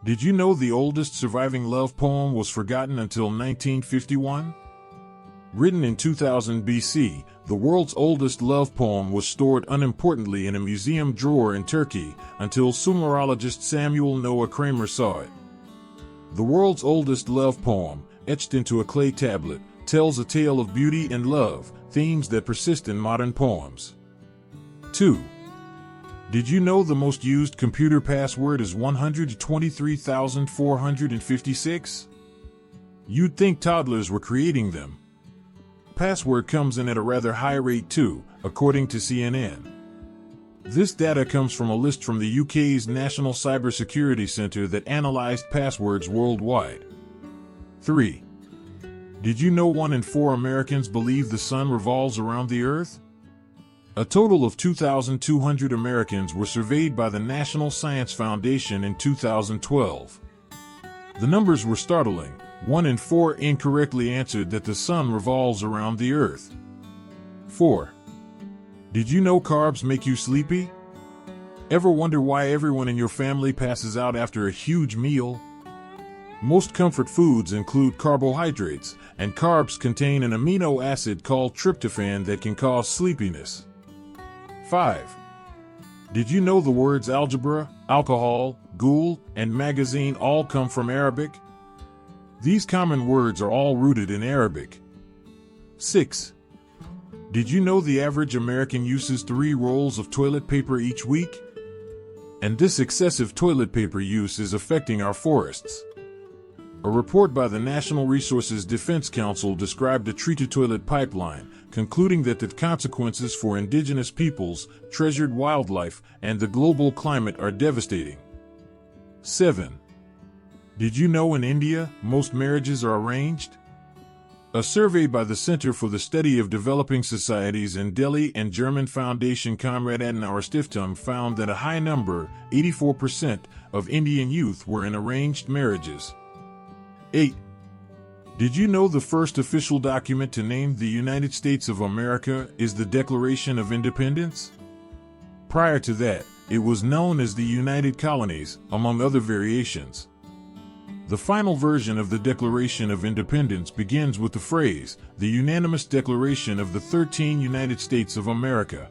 Did you know the oldest surviving love poem was forgotten until 1951? Written in 2000 BC, the world's oldest love poem was stored unimportantly in a museum drawer in Turkey until Sumerologist Samuel Noah Kramer saw it. The world's oldest love poem, etched into a clay tablet, tells a tale of beauty and love, themes that persist in modern poems. 2. Did you know the most used computer password is 123,456? You'd think toddlers were creating them. Password comes in at a rather high rate too, according to CNN. This data comes from a list from the UK's National Cybersecurity Centre that analysed passwords worldwide. 3. Did you know 1 in 4 Americans believe the sun revolves around the Earth? A total of 2,200 Americans were surveyed by the National Science Foundation in 2012. The numbers were startling. 1 in 4 incorrectly answered that the sun revolves around the Earth. 4. Did you know carbs make you sleepy? Ever wonder why everyone in your family passes out after a huge meal? Most comfort foods include carbohydrates, and carbs contain an amino acid called tryptophan that can cause sleepiness. 5. Did you know the words algebra, alcohol, ghoul, and magazine all come from Arabic? These common words are all rooted in Arabic. 6. Did you know the average American uses 3 rolls of toilet paper each week? And this excessive toilet paper use is affecting our forests. A report by the National Resources Defense Council described a tree-to-toilet pipeline, concluding that the consequences for indigenous peoples, treasured wildlife, and the global climate are devastating. 7. Did you know in India, most marriages are arranged? A survey by the Center for the Study of Developing Societies in Delhi and German foundation Konrad Adenauer Stiftung found that a high number, 84%, of Indian youth were in arranged marriages. 8. Did you know the first official document to name the United States of America is the Declaration of Independence? Prior to that, it was known as the United Colonies, among other variations. The final version of the Declaration of Independence begins with the phrase, "the unanimous declaration of the 13 United States of America."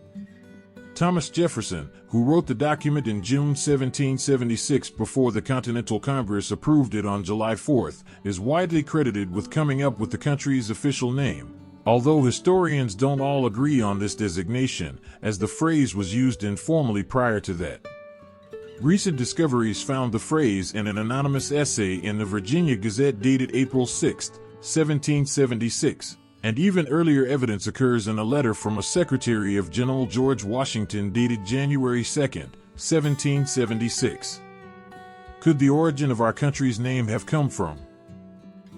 Thomas Jefferson, who wrote the document in June 1776 before the Continental Congress approved it on July 4, is widely credited with coming up with the country's official name, although historians don't all agree on this designation, as the phrase was used informally prior to that. Recent discoveries found the phrase in an anonymous essay in the Virginia Gazette dated April 6, 1776. And even earlier evidence occurs in a letter from a secretary of General George Washington dated January 2, 1776. Could the origin of our country's name have come from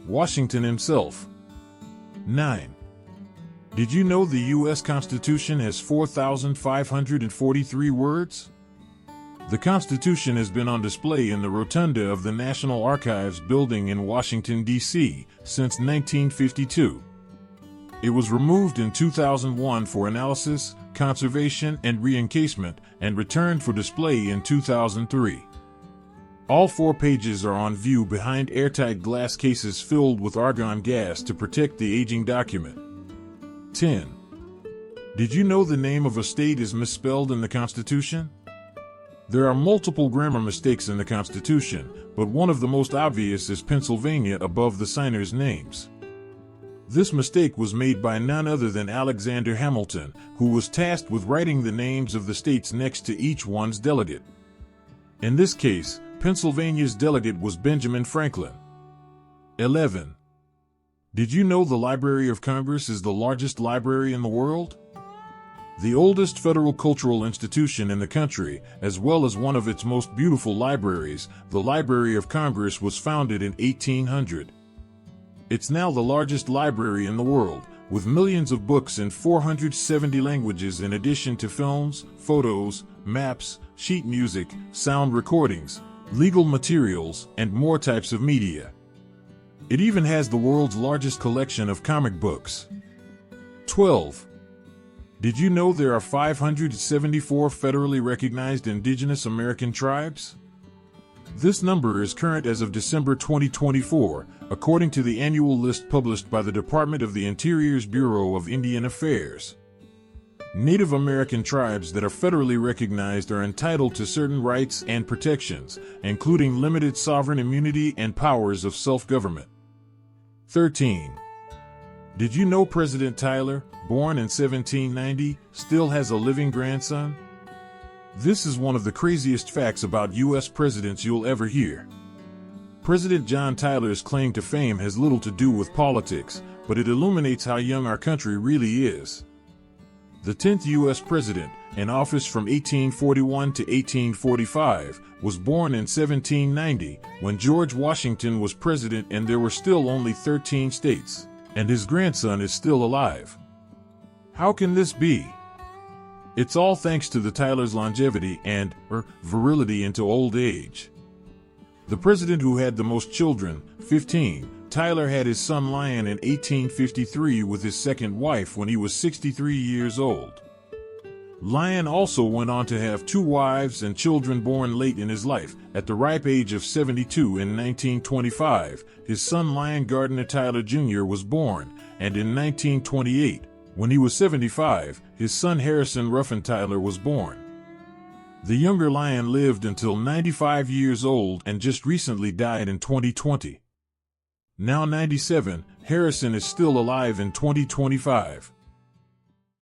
Washington himself? 9. Did you know the U.S. Constitution has 4,543 words? The Constitution has been on display in the rotunda of the National Archives building in Washington, D.C., since 1952. It was removed in 2001 for analysis, conservation, and re-encasement, and returned for display in 2003. All 4 pages are on view behind airtight glass cases filled with argon gas to protect the aging document. 10. Did you know the name of a state is misspelled in the Constitution? There are multiple grammar mistakes in the Constitution, but one of the most obvious is Pennsylvania above the signers' names. This mistake was made by none other than Alexander Hamilton, who was tasked with writing the names of the states next to each one's delegate. In this case, Pennsylvania's delegate was Benjamin Franklin. 11. Did you know the Library of Congress is the largest library in the world? The oldest federal cultural institution in the country, as well as one of its most beautiful libraries, the Library of Congress was founded in 1800. It's now the largest library in the world, with millions of books in 470 languages in addition to films, photos, maps, sheet music, sound recordings, legal materials, and more types of media. It even has the world's largest collection of comic books. 12. Did you know there are 574 federally recognized indigenous American tribes? This number is current as of December 2024, according to the annual list published by the Department of the Interior's Bureau of Indian Affairs. Native American tribes that are federally recognized are entitled to certain rights and protections, including limited sovereign immunity and powers of self-government. 13. Did you know President Tyler, born in 1790, still has a living grandson? This is one of the craziest facts about U.S. presidents you'll ever hear. President John Tyler's claim to fame has little to do with politics, but it illuminates how young our country really is. The 10th U.S. president, in office from 1841 to 1845, was born in 1790, when George Washington was president and there were still only 13 states, and his grandson is still alive. How can this be? It's all thanks to the Tyler's longevity and virility into old age. The president who had the most children, 15, Tyler had his son Lyon in 1853 with his second wife when he was 63 years old. Lyon also went on to have 2 wives and children born late in his life. At the ripe age of 72 in 1925, his son Lyon Gardner Tyler Jr. was born, and in 1928, when he was 75, his son Harrison Ruffin Tyler was born. The younger Lyon lived until 95 years old and just recently died in 2020. Now 97, Harrison is still alive in 2025.